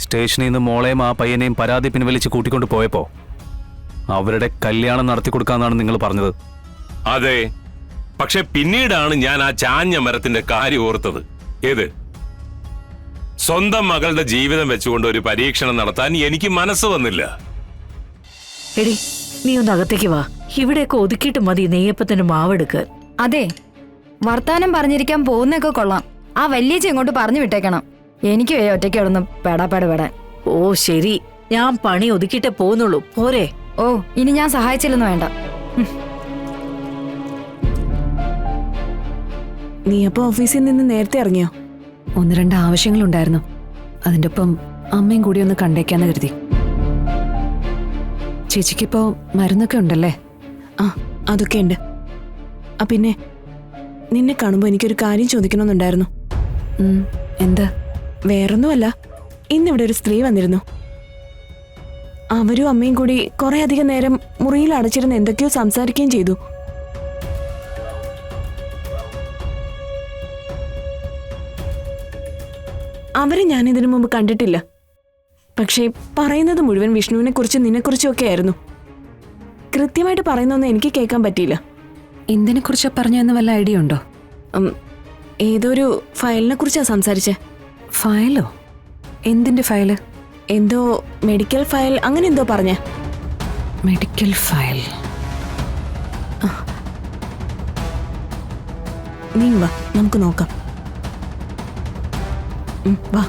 സ്റ്റേഷനിൽ നിന്ന് മോളെയും ആ പയ്യനെയും പരാതി പിൻവലിച്ച് കൂട്ടിക്കൊണ്ട് പോയപ്പോ അവരുടെ കല്യാണം നടത്തി കൊടുക്കാന്നാണ് നിങ്ങൾ പറഞ്ഞത്. അതെ, പക്ഷെ പിന്നീടാണ് ഞാൻ ആ ചാഞ്ഞ മരത്തിന്റെ കാര്യം ഓർത്തത്. ഏത് സ്വന്തം മകളുടെ ജീവിതം വെച്ചുകൊണ്ട് ഒരു പരീക്ഷണം നടത്താൻ എനിക്ക് മനസ്സ് വന്നില്ല. എടി, നീ ഒന്ന് അകത്തേക്ക് വാ. ഇവിടെയൊക്കെ ഒതുക്കിയിട്ട് മതി നെയ്യപ്പത്തിന് മാവെടുക്കാൻ. അതെ, വർത്താനം പറഞ്ഞിരിക്കാൻ പോകുന്നൊക്കെ കൊള്ളാം. ആ വല്യേച്ചി ഇങ്ങോട്ട് പറഞ്ഞു വിട്ടേക്കണം. എനിക്ക് ഒറ്റയ്ക്ക് കിടന്ന് പെടാപ്പാട് പെടാൻ. ഓ ശരി, ഞാൻ പണി ഒതുക്കിയിട്ടേ പോകുന്നുള്ളൂ, പോരെ? ഓ, ഇനി ഞാൻ സഹായിച്ചില്ലെന്ന് വേണ്ട. നീ അപ്പൊ ഓഫീസിൽ നിന്ന് നേരത്തെ ഇറങ്ങിയോ? 1-2 ആവശ്യങ്ങളുണ്ടായിരുന്നു. അതിൻ്റെ ഒപ്പം അമ്മയും കൂടി ഒന്ന് കണ്ടേക്കാന്ന് കരുതി. ചേച്ചിക്കിപ്പോ മരുന്നൊക്കെ ഉണ്ടല്ലേ? ആ, അതൊക്കെ ഉണ്ട്. പിന്നെ നിന്നെ കാണുമ്പോൾ എനിക്കൊരു കാര്യം ചോദിക്കണമെന്നുണ്ടായിരുന്നു. എന്താ? വേറൊന്നുമല്ല, ഇന്നിവിടെ ഒരു സ്ത്രീ വന്നിരുന്നു. അവരും അമ്മയും കൂടി കുറെ അധികം നേരം മുറിയിൽ അടച്ചിരുന്ന് എന്തൊക്കെയോ സംസാരിക്കുകയും ചെയ്തു. അവരെ ഞാൻ ഇതിനു മുമ്പ് കണ്ടിട്ടില്ല. പക്ഷേ പറയുന്നത് മുഴുവൻ വിഷ്ണുവിനെ കുറിച്ചും നിന്നെക്കുറിച്ചും ഒക്കെ ആയിരുന്നു. കൃത്യമായിട്ട് പറയുന്നൊന്നും എനിക്ക് കേൾക്കാൻ പറ്റിയില്ല. എന്തിനെ കുറിച്ചാ പറഞ്ഞെന്ന് വല്ല ഐഡിയ ഉണ്ടോ? ഏതൊരു ഫയലിനെ കുറിച്ചാ സംസാരിച്ചേ. ഫയലോ? എന്തിന്റെ ഫയല്? എന്തോ മെഡിക്കൽ ഫയൽ, അങ്ങനെ എന്തോ പറഞ്ഞേ. Medical file? നീ വാ, നമുക്ക് നോക്കാം. വാ.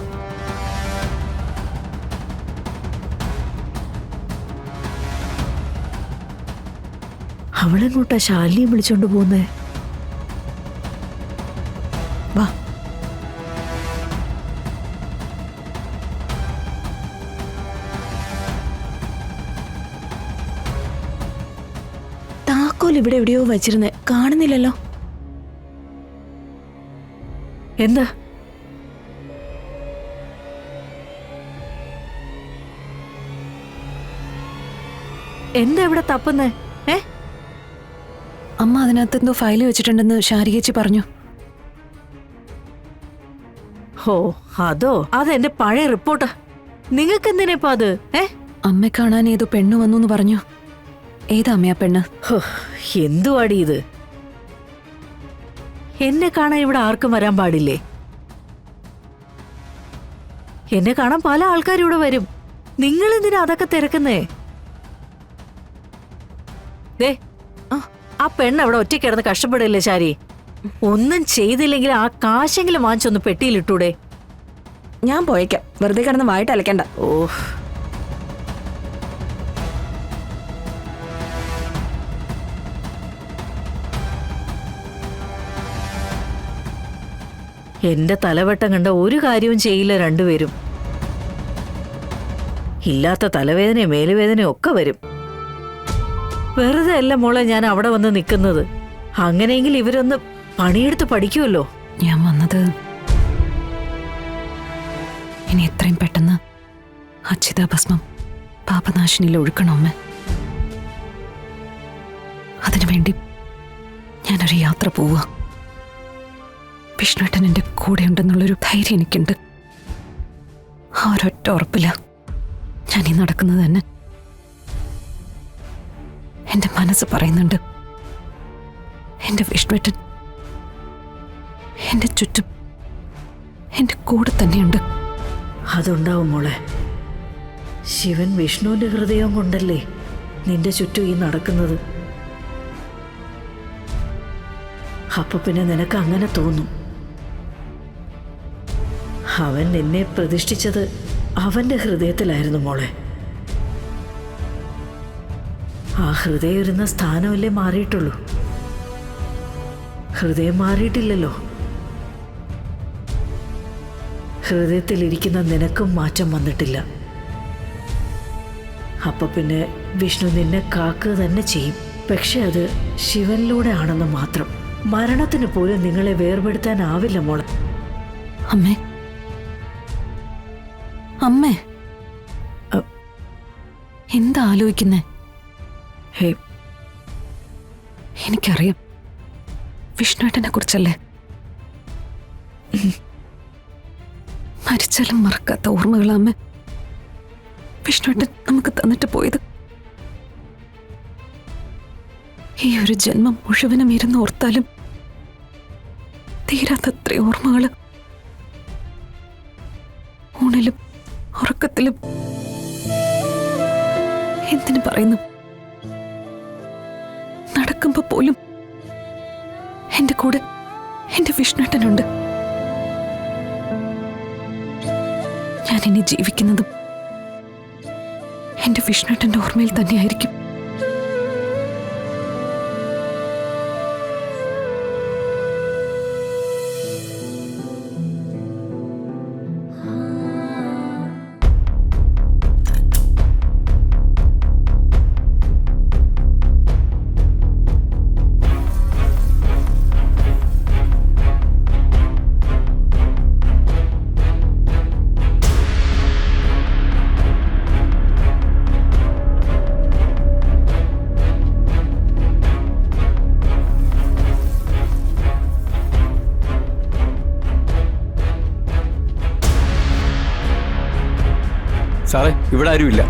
അവളെങ്ങോട്ടാ ശാലിനിയെ വിളിച്ചോണ്ട് പോകുന്നേ? വാ. താക്കോൽ ഇവിടെ എവിടെയോ വച്ചിരുന്നേ, കാണുന്നില്ലല്ലോ. എന്താ? എന്താ ഇവിടെ തപ്പുന്നേ? അമ്മ അതിനകത്ത് എന്തോ ഫയൽ വെച്ചിട്ടുണ്ടെന്ന് ശാരികേച്ചി പറഞ്ഞു. ഓ അതോ? അതെന്റെ പഴയ റിപ്പോർട്ട്. നിങ്ങൾക്ക് എന്തിനാ അത്? അമ്മ കാണാൻ ഏതോ പെണ്ണു വന്നു പറഞ്ഞു. ഏതാ അമ്മയാ പെണ്ണ്? എന്തുവാടി ഇത്? എന്നെ കാണാൻ ഇവിടെ ആർക്കും വരാൻ പാടില്ലേ? എന്നെ കാണാൻ പല ആൾക്കാരും ഇവിടെ വരും. നിങ്ങൾ എന്തിനാ അതൊക്കെ തിരക്കുന്നേ? ദേ, ആ പെണ്ണ് അവിടെ ഒറ്റയ്ക്ക് കിടന്ന് കഷ്ടപ്പെടില്ലേ ശാരി? ഒന്നും ചെയ്തില്ലെങ്കിൽ ആ കാശെങ്കിലും വാങ്ങിച്ചൊന്ന് പെട്ടിയിലിട്ടൂടെ? ഞാൻ പോയേക്കാം, വെറുതെ കിടന്ന് വായിട്ട് അലക്കണ്ട. ഓ, എന്റെ തലവെട്ടം കണ്ട ഒരു കാര്യവും ചെയ്യില്ല രണ്ടുപേരും. ഇല്ലാത്ത തലവേദനയും മേലുവേദനയും ഒക്കെ വരും. വെറുതെ അല്ല മോളെ ഞാൻ അവിടെ വന്ന് നിൽക്കുന്നത്. അങ്ങനെയെങ്കിൽ ഇവരൊന്ന് പണിയെടുത്ത് പഠിക്കുമല്ലോ. ഞാൻ വന്നത് ഇനി എത്രയും പെട്ടെന്ന് ആ ചിതാഭസ്മം പാപനാശിനിയിൽ ഒഴുക്കണമേ. അതിനുവേണ്ടി ഞാനൊരു യാത്ര പോവുക. വിഷ്ണുവേട്ടൻ എൻ്റെ കൂടെ ഉണ്ടെന്നുള്ളൊരു ധൈര്യം എനിക്കുണ്ട്. ആ ഒരൊറ്റ ഉറപ്പില്ല ഞാൻ ഈ നടക്കുന്നത് തന്നെ. എൻ്റെ മനസ്സ് പറയുന്നുണ്ട് എൻ്റെ വിഷ്ണുവേട്ടൻ എൻ്റെ ചുറ്റും എൻ്റെ കൂടെ തന്നെയുണ്ട്. അതുണ്ടാവും മോളെ. ശിവൻ വിഷ്ണുവിന്റെ ഹൃദയം കൊണ്ടല്ലേ നിന്റെ ചുറ്റും ഈ നടക്കുന്നത്. അപ്പൊ പിന്നെ നിനക്ക് അങ്ങനെ തോന്നും. അവൻ നിന്നെ പ്രതിഷ്ഠിച്ചത് അവന്റെ ഹൃദയത്തിലായിരുന്നു മോളെ. ആ ഹൃദയം ഇരുന്ന സ്ഥാനമല്ലേ മാറിയിട്ടുള്ളൂ. ഹൃദയം മാറിയിട്ടില്ലല്ലോ. ഹൃദയത്തിലിരിക്കുന്ന നിനക്കും മാറ്റം വന്നിട്ടില്ല. അപ്പൊ പിന്നെ വിഷ്ണു നിന്നെ കാക്കുക തന്നെ ചെയ്യും. പക്ഷെ അത് ശിവനിലൂടെ ആണെന്ന് മാത്രം. മരണത്തിന് പോലും നിങ്ങളെ വേർപെടുത്താനാവില്ല മോളെ. അമ്മേ, അമ്മേ, എന്താ ആലോചിക്കുന്നേ? ഹേ, എനിക്കറിയാം വിഷ്ണുവേട്ടനെ കുറിച്ചല്ലേ. മരിച്ചാലും മറക്കാത്ത ഓർമ്മകളാ അമ്മ. വിഷ്ണുവേട്ടൻ നമുക്ക് തന്നിട്ട് പോയത്. ഈ ഒരു ജന്മം മുഴുവനും ഇരുന്ന് ഓർത്താലും തീരാത്തത്ര ഓർമ്മകള്. ഊണിലും ഉറക്കത്തിലും. എന്തിനു പറയുന്നു, നടക്കുമ്പോ പോലും എന്റെ കൂടെ എന്റെ വിഷ്ണുവേട്ടനുണ്ട്. ഞാൻ ഇനി ജീവിക്കുന്നതും എന്റെ വിഷ്ണുവേട്ടന്റെ ഓർമ്മയിൽ തന്നെയായിരിക്കും. സാറേ, ഇവിടെ ആരുമില്ല.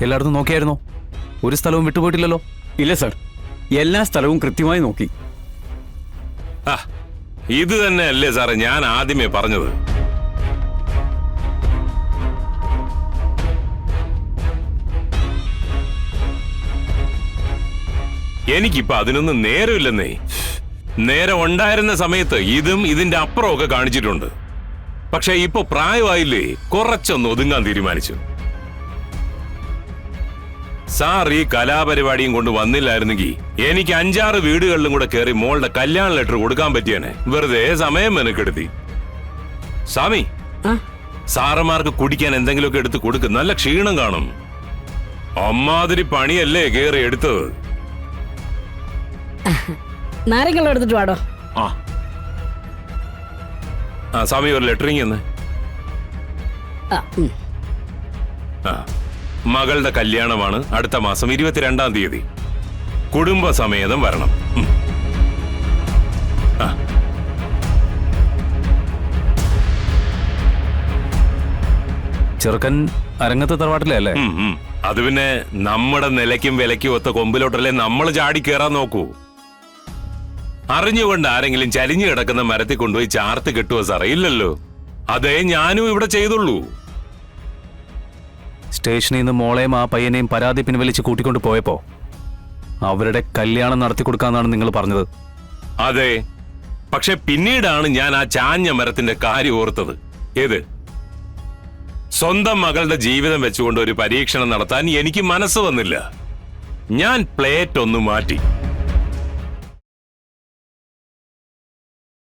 എല്ലായിടത്തും നോക്കിയായിരുന്നോ? ഒരു സ്ഥലവും വിട്ടുപോയിട്ടില്ലല്ലോ? ഇല്ല സാർ, എല്ലാ സ്ഥലവും കൃത്യമായി നോക്കി. ആ ഇത് തന്നെയല്ലേ സാറേ ഞാൻ ആദ്യമേ പറഞ്ഞത്. എനിക്കിപ്പോ അതിനൊന്നും നേരമില്ലെന്നേ. നേരം ഉണ്ടായിരുന്ന സമയത്ത് ഇതും ഇതിന്റെ അപ്പുറമൊക്കെ കാണിച്ചിട്ടുണ്ട്. പക്ഷെ ഇപ്പൊ പ്രായമായില്ലേ, കുറച്ചൊന്ന് ഒതുങ്ങാൻ തീരുമാനിച്ചു. സാർ ഈ കലാപരിപാടിയും കൊണ്ട് വന്നില്ലായിരുന്നെങ്കിൽ എനിക്ക് 5-6 വീടുകളിലും കൂടെ കയറി മോളുടെ കല്യാണ ലെറ്റർ കൊടുക്കാൻ പറ്റിയേനെ. വെറുതെ സമയം മെനക്കെടുത്തി. സ്വാമി, സാറന്മാർക്ക് കുടിക്കാൻ എന്തെങ്കിലുമൊക്കെ എടുത്ത് കൊടുക്കും. നല്ല ക്ഷീണം കാണും. അമ്മാതിരി പണിയല്ലേ കയറി എടുത്തത്. നാരങ്ങളും എടുത്തിട്ട് വാടോ. ആ സ്വാമി, ഒരു ലെറ്ററിങ് എന്ന്. മകളുടെ കല്യാണമാണ് അടുത്ത മാസം 22-ാം തീയതി. കുടുംബസമേതം വരണം. ചെറുക്കൻ അരങ്ങത്തെ തറവാട്ടിലേ അല്ലേ? അത് പിന്നെ നമ്മുടെ നിലയ്ക്കും വിലയ്ക്കും ഒത്ത കൊമ്പിലോട്ടല്ലേ നമ്മൾ ചാടി കയറാൻ നോക്കൂ. അറിഞ്ഞുകൊണ്ട് ആരെങ്കിലും ചരിഞ്ഞു കിടക്കുന്ന മരത്തിൽ കൊണ്ടുപോയി ചാർത്ത് കെട്ടുവോ സാറേ? ഇല്ലല്ലോ. അതേ ഞാനും ഇവിടെ ചെയ്തുള്ളൂ. സ്റ്റേഷനിൽ നിന്ന് മോളെയും ആ പയ്യനെയും പരാതി പിൻവലിച്ച് കൂട്ടിക്കൊണ്ട് പോയപ്പോ അവരുടെ കല്യാണം നടത്തി കൊടുക്കാന്നാണ് നിങ്ങൾ പറഞ്ഞത്. അതെ, പക്ഷെ പിന്നീടാണ് ഞാൻ ആ ചാഞ്ഞ മരത്തിന്റെ കാര്യം ഓർത്തത്. ഏത്? സ്വന്തം മകളുടെ ജീവിതം വെച്ചുകൊണ്ട് ഒരു പരീക്ഷണം നടത്താൻ എനിക്ക് മനസ്സ് വന്നില്ല. ഞാൻ പ്ലേറ്റ് ഒന്ന് മാറ്റി.